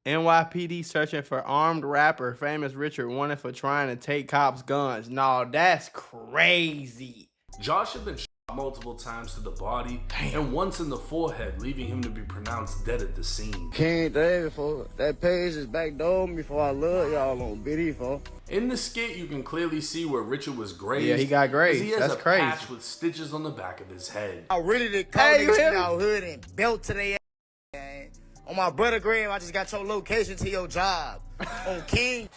NYPD searching for armed rapper Famous Richard wanted for trying to take cops' guns. No, that's crazy. Josh had been shot multiple times to the body and once in the forehead, leaving him to be pronounced dead at the scene. King David, for that page is backdoored me for I love y'all on BD for. In the skit, you can clearly see where Richard was grazed. Yeah, he got grazed. He has That's a crazy. patch with stitches on the back of his head. I really did call niggas out hood and belt to their ass. On my brother grave, I just got your location to your job. On King.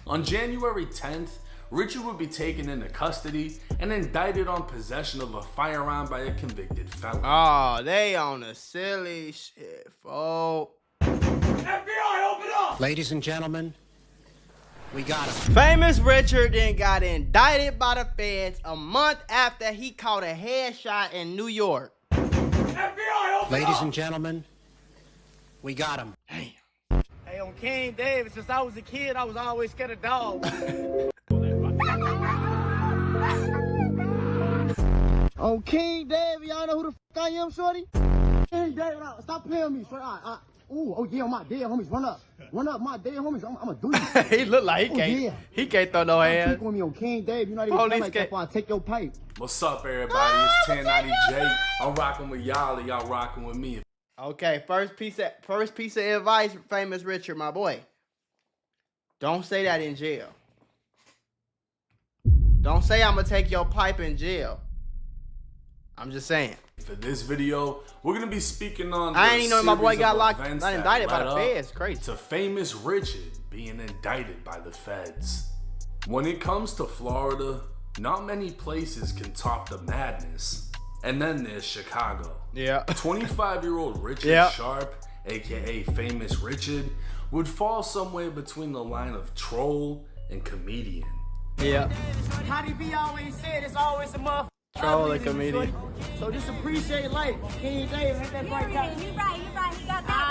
On January 10th, Richard would be taken into custody and indicted on possession of a firearm by a convicted felon. Oh, they on a silly shit, folks. FBI, open up! Ladies and gentlemen, we got him. Famous Richard then got indicted by the feds a month after he caught a headshot in New York. FBI, open Ladies up! and gentlemen, we got him. Hey, on King David, since I was a kid, I was always scared of dogs. On King David, y'all know who the f I am, shorty? King David, stop playing with me, shorty. Oh yeah, my dead homies, run up, my dead homies. I'm gonna do you. He look like he can't throw no hands. With me on King David, you not even like that before I take your pipe. What's up, everybody? It's 1090J. I'm rocking with y'all, and y'all rocking with me. Okay, first piece of advice, Famous Richard, my boy. Don't say that in jail. Don't say I'm gonna take your pipe in jail. I'm just saying. For this video, we're gonna be speaking on. I ain't even know my boy got locked, not not indicted by the feds. Crazy. To Famous Richard being indicted by the feds. When it comes to Florida, not many places can top the madness. And then there's Chicago. Yeah. 25-year-old Richard Sharp, aka Famous Richard, would fall somewhere between the line of troll and comedian. Yeah. How do be always said, it's always a motherfucker. Troll and comedian. So just appreciate life. King David, hit that bright guy. You right, he got that.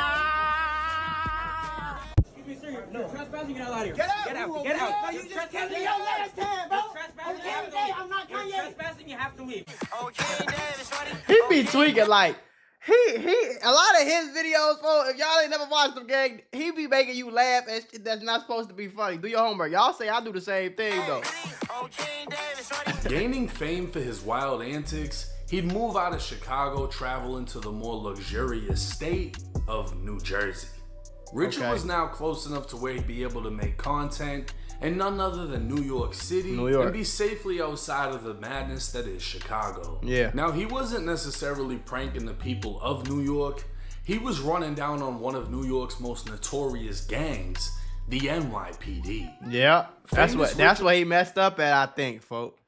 No, trespassing, get out of here. Get out, Get out, you get out. okay? You just kept me your last time, bro. Trespassing, you have to Okay, leave. I'm not You're Kanye. trespassing, you have to leave. He be tweaking like he a lot of his videos, folks, if y'all ain't never watched them, gang, he be making you laugh at shit that's not supposed to be funny. Do your homework. Y'all say I do the same thing though. Gaining fame for his wild antics, he'd move out of Chicago, travel into the more luxurious state of New Jersey. Richard was now close enough to where he'd be able to make content in none other than New York City and be safely outside of the madness that is Chicago. Yeah. Now, he wasn't necessarily pranking the people of New York. He was running down on one of New York's most notorious gangs, the NYPD. Yeah. That's what he messed up at, I think, folks.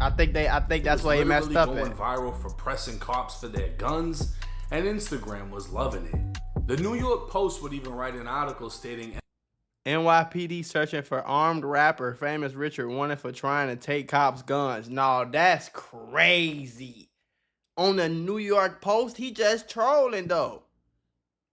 I think that's why he messed up going at. viral for pressing cops for their guns, and Instagram was loving it. The New York Post would even write an article stating NYPD searching for armed rapper Famous Richard wanted for trying to take cops' guns. No, that's crazy. On the New York Post, he just trolling though.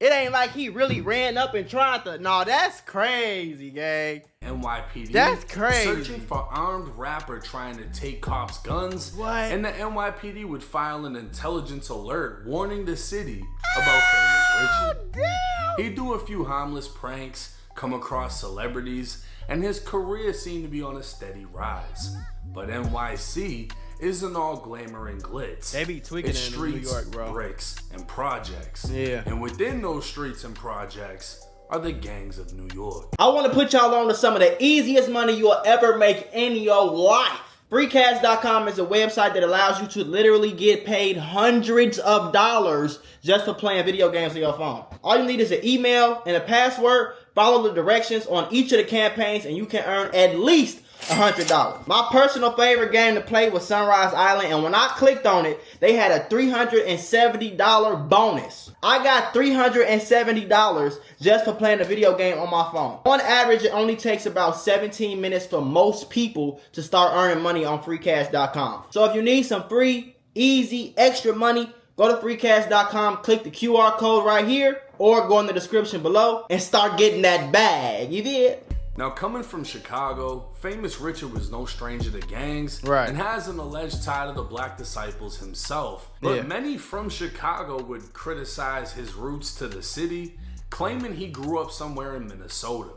It ain't like he really ran up and tried to. No, that's crazy, gang. NYPD. That's crazy. Searching for armed rapper trying to take cops' guns. What? And the NYPD would file an intelligence alert warning the city about Famous Richard. Damn. He'd do a few harmless pranks, come across celebrities, and his career seemed to be on a steady rise. But NYC isn't all glamour and glitz. They be tweaking it's in streets, New York, bro. bricks, and projects. Yeah. And within those streets and projects are the gangs of New York. I want to put y'all on to some of the easiest money you'll ever make in your life. Freecash.com is a website that allows you to literally get paid hundreds of dollars just for playing video games on your phone. All you need is an email and a password. Follow the directions on each of the campaigns and you can earn at least $100. My personal favorite game to play was Sunrise Island, and when I clicked on it, they had a $370 bonus. I got $370 just for playing the video game on my phone. On average, it only takes about 17 minutes for most people to start earning money on freecash.com. So if you need some free, easy, extra money, go to freecash.com, click the QR code right here, or go in the description below and start getting that bag. You did? Now, coming from Chicago, Famous Richard was no stranger to gangs and has an alleged tie to the Black Disciples himself. But many from Chicago would criticize his roots to the city, claiming he grew up somewhere in Minnesota.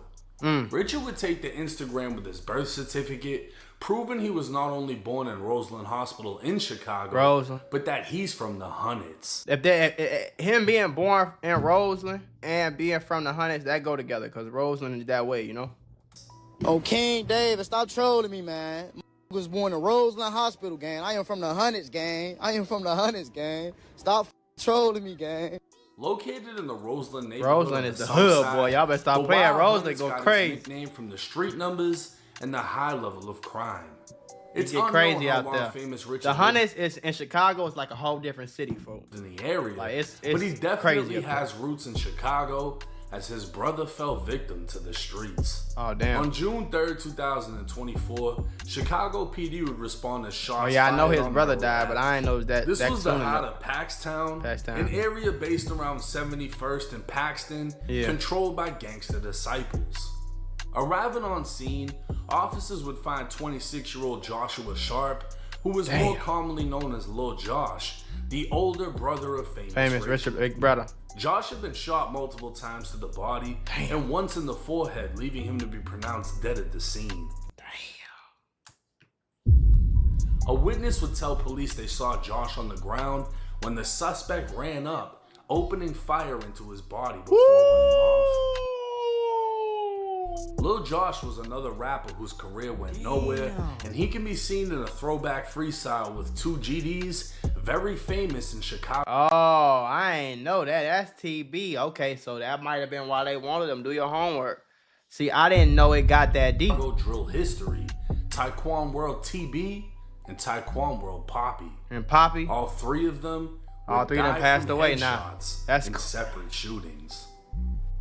Richard would take to Instagram with his birth certificate, proving he was not only born in Roseland Hospital in Chicago, but that he's from the Hunnits. Him being born in Roseland and being from the Hunnits, that go together, because Roseland is that way, you know? Oh, King David, stop trolling me, man. Was born in Roseland Hospital, gang. I am from the Hunnits, gang. Stop trolling me, gang. Located in the Roseland neighborhood. Roseland is the hood, boy. Y'all better stop playing. Roseland go crazy. Its nickname from the street numbers and the high level of crime. It's get crazy out there. The Hunnits is in Chicago. It's like a whole different city, folks. In the area, like it's but he definitely crazy has roots in Chicago, as his brother fell victim to the streets. Oh, damn. On June 3rd, 2024, Chicago PD would respond to shots. Oh, yeah, I know his brother died, but I ain't know that. This was the heart of Paxtown, an area based around 71st and Paxton, controlled by gangster disciples. Arriving on scene, officers would find 26-year-old Joshua Sharp, who was more commonly known as Lil Josh, the older brother of famous Richard, big brother. Josh had been shot multiple times to the body and once in the forehead, leaving him to be pronounced dead at the scene. A witness would tell police they saw Josh on the ground when the suspect ran up, opening fire into his body before running off. Lil Josh was another rapper whose career went nowhere, and he can be seen in a throwback freestyle with 2 GDs, very famous in Chicago. Oh, I ain't know that. That's TB. Okay, so that might have been why they wanted him. Do your homework. See, I didn't know it got that deep. Drill history, Taekwon World TB, and Taekwon World Poppy. And Poppy? All 3 of them. All 3 of them passed away now. That's in separate shootings.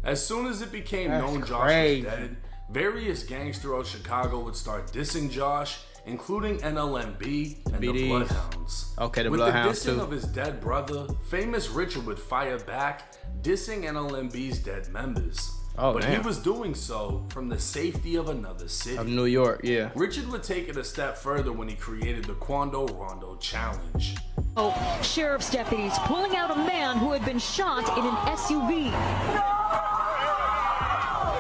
As soon as it became known Josh was dead, various gangs throughout Chicago would start dissing Josh, including NLMB and the Bloodhounds. Okay, the With Bloodhounds the dissing too. of his dead brother, famous Richard would fire back, dissing NLMB's dead members. But he was doing so from the safety of another city. Of New York, yeah. Richard would take it a step further when he created the Quando Rondo Challenge. Sheriff's deputies pulling out a man who had been shot in an SUV.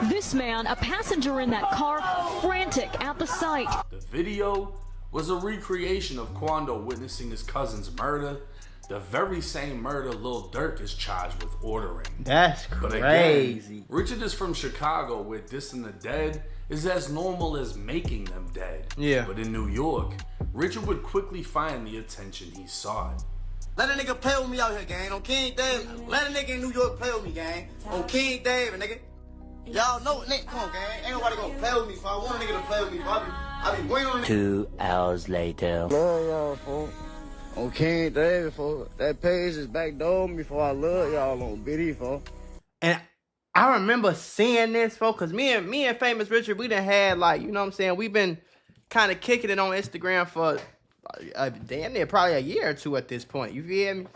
This man, a passenger in that car, frantic at the sight. The video was a recreation of Quando witnessing his cousin's murder, the very same murder Lil Durk is charged with ordering. That's crazy. But again, Richard is from Chicago, where dissing the dead is as normal as making them dead. Yeah. But in New York, Richard would quickly find the attention he sought. Let a nigga play with me out here, gang. On King David. Let a nigga in New York play with me, gang. On King David, nigga. Y'all know, nigga, come on, gang. Ain't nobody gonna play with me, so I want a nigga to play with me, so I be waiting on 2 hours later. Love y'all, folks. On King David, folks. That page is backdoored me, for I love y'all on BD, folks. And I remember seeing this, folks, because me and Famous Richard, we done had, like, you know what I'm saying, we've been kind of kicking it on Instagram for damn near probably a year or 2 at this point. You feel me?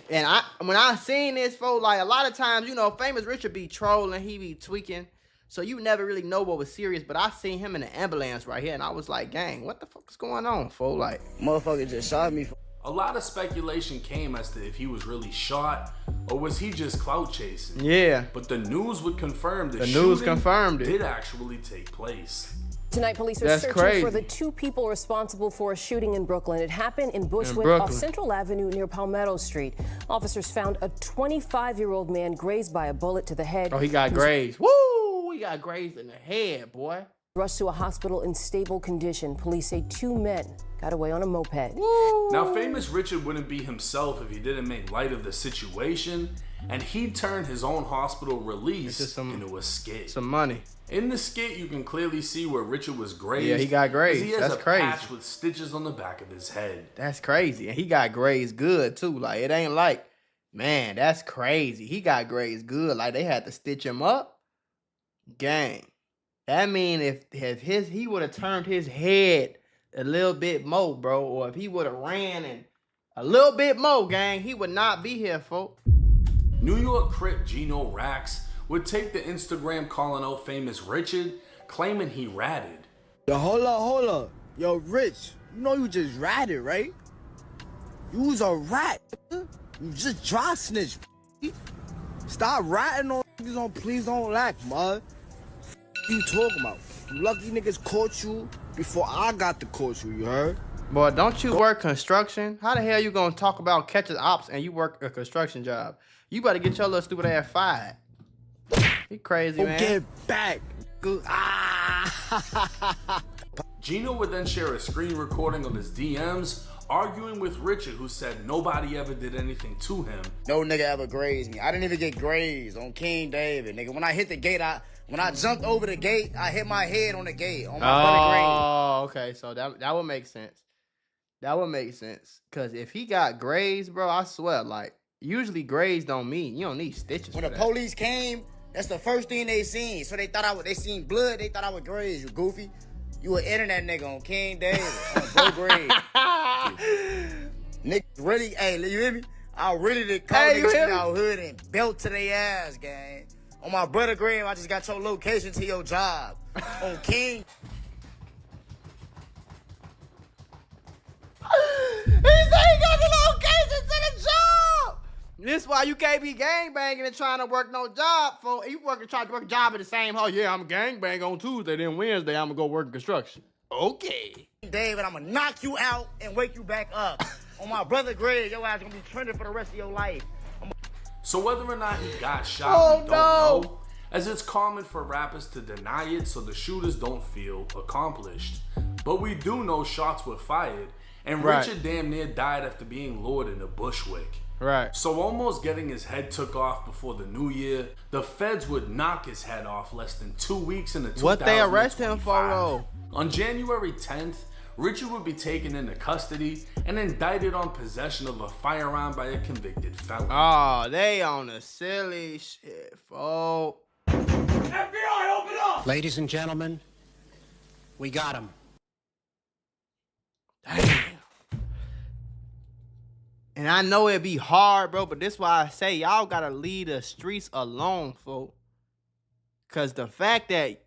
And when I seen this, folks, like, a lot of times, you know, Famous Richard be trolling, he be tweaking, so you never really know what was serious. But I seen him in the ambulance right here, and I was like, gang, what the fuck is going on, folks? Like, motherfucker just shot me. A lot of speculation came as to if he was really shot or was he just clout chasing. Yeah. But the news would confirm the news confirmed it did actually take place. Tonight, police are searching for the 2 people responsible for a shooting in Brooklyn. It happened in Bushwick off Central Avenue near Palmetto Street. Officers found a 25-year-old man grazed by a bullet to the head. Oh, he got grazed. Woo! He got grazed in the head, boy. Rushed to a hospital in stable condition. Police say 2 men got away on a moped. Woo! Now, Famous Richard wouldn't be himself if he didn't make light of the situation, and he'd turn his own hospital release into a skit. Some money. In the skit, you can clearly see where Richard was grazed. Yeah, he got grazed. He has That's a crazy. patch with stitches on the back of his head. That's crazy. And he got grazed good, too. Like, it ain't like, man, that's crazy. He got grazed good. Like, they had to stitch him up. Gang. That mean if he would have turned his head a little bit more, bro, or if he would have ran and a little bit more, gang, he would not be here, folks. New York Crip Gino Rax would take the Instagram calling out Famous Richard, claiming he ratted. Yo, hold up. Yo, Rich, you know you just ratted, right? You was a rat. You just dry snitch. Stop ratting on Please don't lack, man. You talking about? You lucky niggas caught you before I got to court you, you heard? Boy, don't you work construction? How the hell you gonna talk about catching ops and you work a construction job? You better get your little stupid ass fired. You crazy, man. Get back. Gino would then share a screen recording of his DMs arguing with Richard, who said nobody ever did anything to him. No nigga ever grazed me. I didn't even get grazed on King David, nigga. When I hit the gate, when I jumped over the gate, I hit my head on the gate on my brother grave. Oh, okay. So that would make sense. That would make sense. Cause if he got grazed, bro, I swear, like usually grazed don't mean you don't need stitches. When the police came, that's the first thing they seen. So they thought they seen blood. They thought I was grazed. You goofy. You were internet nigga on King David on bro grade. Niggas really, hey, you hear me? I really did call niggas out hood and belt to their ass, gang. On my brother grave, I just got your location to your job. On King. He said he got the location to the job. This why you can't be gangbanging and trying to work no job. You trying to work a job at the same hall. Yeah, I'm gangbang on Tuesday, then Wednesday I'm gonna go work in construction. Okay. David, I'm gonna knock you out and wake you back up. On my brother grave, your ass gonna be trending for the rest of your life. So whether or not he got shot, we don't know, as it's common for rappers to deny it so the shooters don't feel accomplished. But we do know shots were fired, and Richard damn near died after being lured into Bushwick. Right. So almost getting his head took off before the new year, the feds would knock his head off less than 2 weeks into 2025. What they arrest him for, though? On January 10th, Richard would be taken into custody and indicted on possession of a firearm by a convicted felon. Oh, they on a silly shit, folks. FBI, open up! Ladies and gentlemen, we got him. Damn. And I know it'd be hard, bro, but this why I say y'all gotta leave the streets alone, folks. Cause the fact that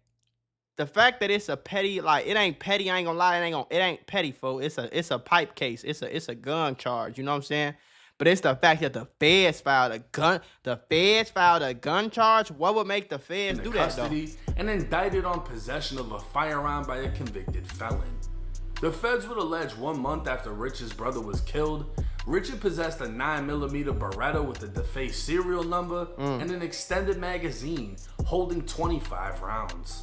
it's a petty, like it ain't petty, I ain't gonna lie, it ain't petty, folks. It's a pipe case. It's a gun charge, you know what I'm saying? But it's the fact that the feds filed a gun charge. What would make the feds do that though? And indicted on possession of a firearm by a convicted felon. The feds would allege 1 month after Richard's brother was killed, Richard possessed a 9mm Beretta with a defaced serial number and an extended magazine holding 25 rounds.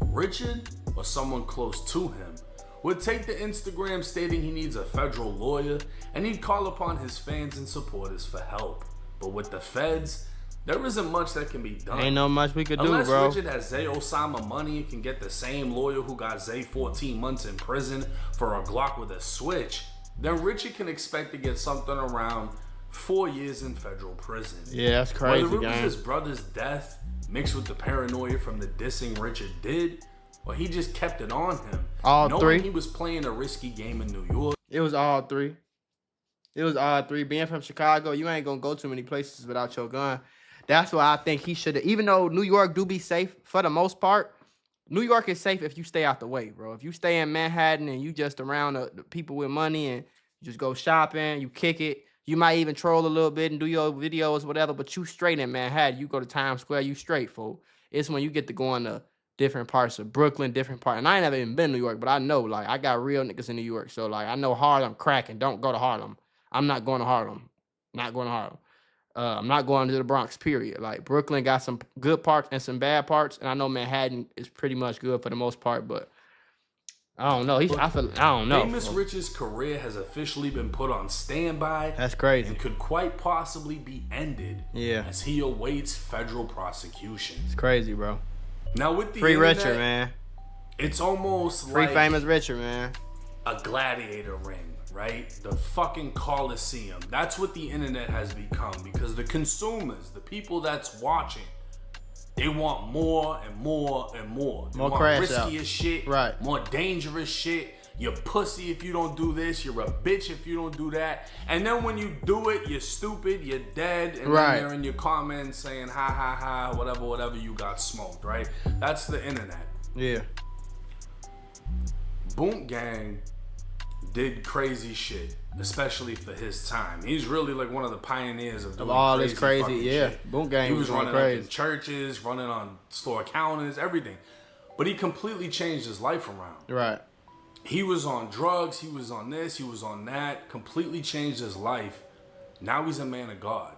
Richard, or someone close to him, would take to Instagram stating he needs a federal lawyer and he'd call upon his fans and supporters for help. But with the feds, there isn't much that can be done. Ain't no much we could do, bro. Unless Richard has Zay Osama money and can get the same lawyer who got Zay 14 months in prison for a Glock with a switch, then Richard can expect to get something around 4 years in federal prison. Yeah, that's crazy, Whether it was gang. his brother's death mixed with the paranoia from the dissing Richard did, or he just kept it on him. All knowing three. He was playing a risky game in New York. It was all three. Being from Chicago, you ain't gonna go too many places without your gun. That's why I think he should have, even though New York do be safe for the most part, New York is safe if you stay out the way, bro. If you stay in Manhattan and you just around the people with money and you just go shopping, you kick it, you might even troll a little bit and do your videos, whatever, but you straight in Manhattan. You go to Times Square, you straight, fool. It's when you get to go into different parts of Brooklyn, different parts. And I ain't never even been to New York, but I know, like, I got real niggas in New York. So, like, I know Harlem cracking. Don't go to Harlem. I'm not going to Harlem. Not going to Harlem. I'm not going to the Bronx, period. Like, Brooklyn got some good parts and some bad parts, and I know Manhattan is pretty much good for the most part, but I don't know. I don't know. Famous Rich's career has officially been put on standby. That's crazy. And could quite possibly be ended. Yeah. As he awaits federal prosecution. It's crazy, bro. Now with the Free internet, Richard, man. It's almost Free like famous Richard, man. a gladiator ring, right? The fucking Coliseum. That's what the internet has become, because the consumers, the people that's watching, they want more and more and more. They More want crash riskier out. shit, Right. more dangerous shit. You're pussy if you don't do this. You're a bitch if you don't do that. And then when you do it, you're stupid, you're dead, and Right. then they're in your comments saying, ha, ha, ha, whatever, you got smoked, right? That's the internet. Yeah. Boom Gang did crazy shit, especially for his time. He's really like one of the pioneers of doing all crazy this crazy, fucking yeah. shit. Boom Gang He was going running crazy. up in churches, running on store counters, everything. But he completely changed his life around. Right. He was on drugs, he was on this, he was on that, completely changed his life. Now he's a man of God.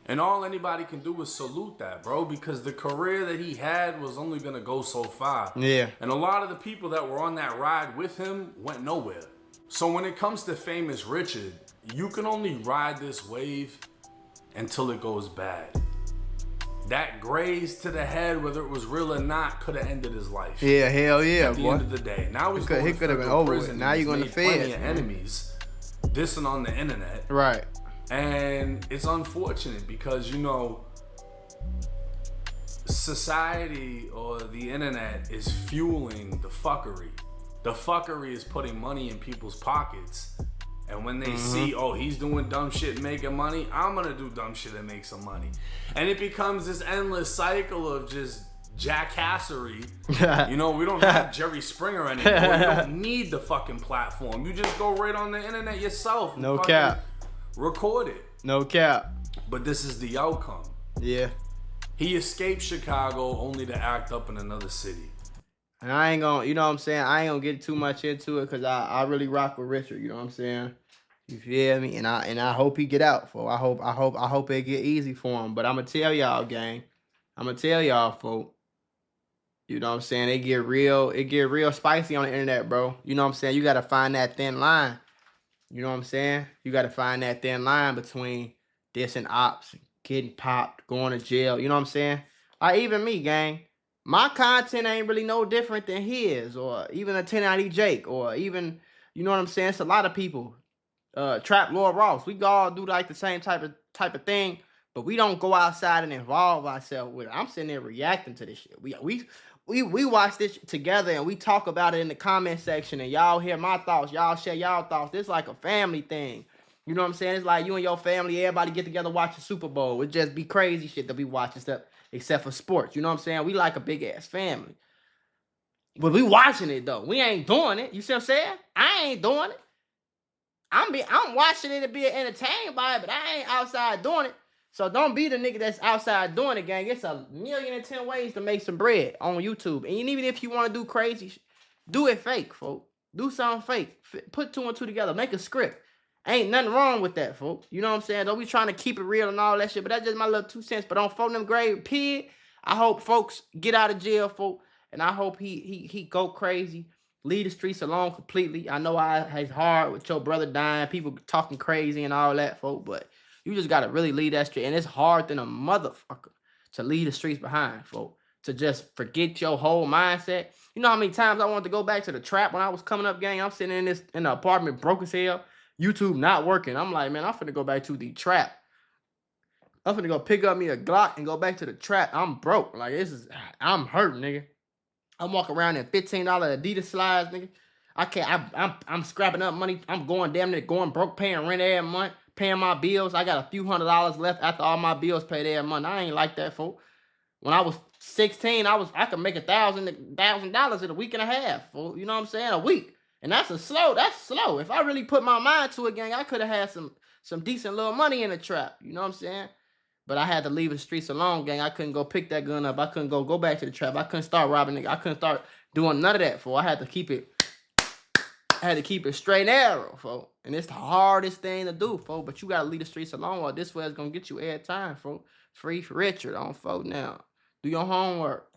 And all anybody can do is salute that, bro, because the career that he had was only going to go so far. Yeah. And a lot of the people that were on that ride with him went nowhere. So when it comes to Famous Richard, you can only ride this wave until it goes bad. That graze to the head, whether it was real or not, could have ended his life. Yeah, hell yeah, At the boy. end of the day. Now he's going He to could have been federal over with. prison. Now He's you're going to made feds. plenty of enemies dissing on the internet. Right. And it's unfortunate because, you know, society or the internet is fueling the fuckery. The fuckery is putting money in people's pockets. And when they see, oh, he's doing dumb shit and making money, I'm going to do dumb shit and make some money. And it becomes this endless cycle of just jackassery. You know, we don't have Jerry Springer anymore. You don't need the fucking platform. You just go right on the internet yourself. And No cap. record it. No cap. But this is the outcome. Yeah. He escaped Chicago only to act up in another city. And I ain't gonna, you know what I'm saying? I ain't gonna get too much into it because I really rock with Richard, you know what I'm saying? You feel me? And I hope he get out, folks. I hope it get easy for him. But I'ma tell y'all, gang. I'ma tell y'all, folks. You know what I'm saying? It get real spicy on the internet, bro. You know what I'm saying? You gotta find that thin line. You know what I'm saying? You gotta find that thin line between this and Opps, getting popped, going to jail. You know what I'm saying? Even me, gang. My content ain't really no different than his, or even a 1090 Jake, or even, you know what I'm saying? It's a lot of people. Trap Lord Ross. We all do like the same type of thing, but we don't go outside and involve ourselves with it. I'm sitting there reacting to this shit. We watch this together and we talk about it in the comment section, and y'all hear my thoughts, y'all share y'all thoughts. This like a family thing. You know what I'm saying? It's like you and your family, everybody get together, watch the Super Bowl. It just be crazy shit that we watch and stuff, except for sports. You know what I'm saying? We like a big ass family. But we watching it though. We ain't doing it. You see what I'm saying? I ain't doing it. I'm watching it and being entertained by it, but I ain't outside doing it. So don't be the nigga that's outside doing it, gang. It's 1,000,010 ways to make some bread on YouTube. And even if you want to do crazy shit, do it fake, folks. Do something fake. Put 2 and 2 together. Make a script. Ain't nothing wrong with that, folks. You know what I'm saying? Don't be trying to keep it real and all that shit, but that's just my little 2 cents. But on phone them grave pig, I hope folks get out of jail, folks. And I hope he go crazy. Leave the streets alone completely. I know it's hard with your brother dying, people talking crazy and all that, folks, but you just got to really leave that street. And it's hard than a motherfucker to leave the streets behind, folks. To just forget your whole mindset. You know how many times I wanted to go back to the trap when I was coming up, gang? I'm sitting in the apartment, broke as hell. YouTube not working. I'm like, man, I'm finna go back to the trap. I'm finna go pick up me a Glock and go back to the trap. I'm broke. Like, I'm hurting, nigga. I'm walking around in $15 Adidas slides, nigga. I'm scrapping up money. I'm going damn near going broke, paying rent every month, paying my bills. I got a few $100s left after all my bills paid every month. I ain't like that, folks. When I was 16, I could make $1,000 in a week and a half, folks. You know what I'm saying? A week. And that's slow. If I really put my mind to it, gang, I could have had some decent little money in the trap. You know what I'm saying? But I had to leave the streets alone, gang. I couldn't go pick that gun up. I couldn't go back to the trap. I couldn't start robbing niggas. I couldn't start doing none of that, folks. I had to keep it straight and narrow, folks. And it's the hardest thing to do, folks. But you got to leave the streets alone, or this way it's going to get you every time, folks. Free Richard on, folks, now. Do your homework.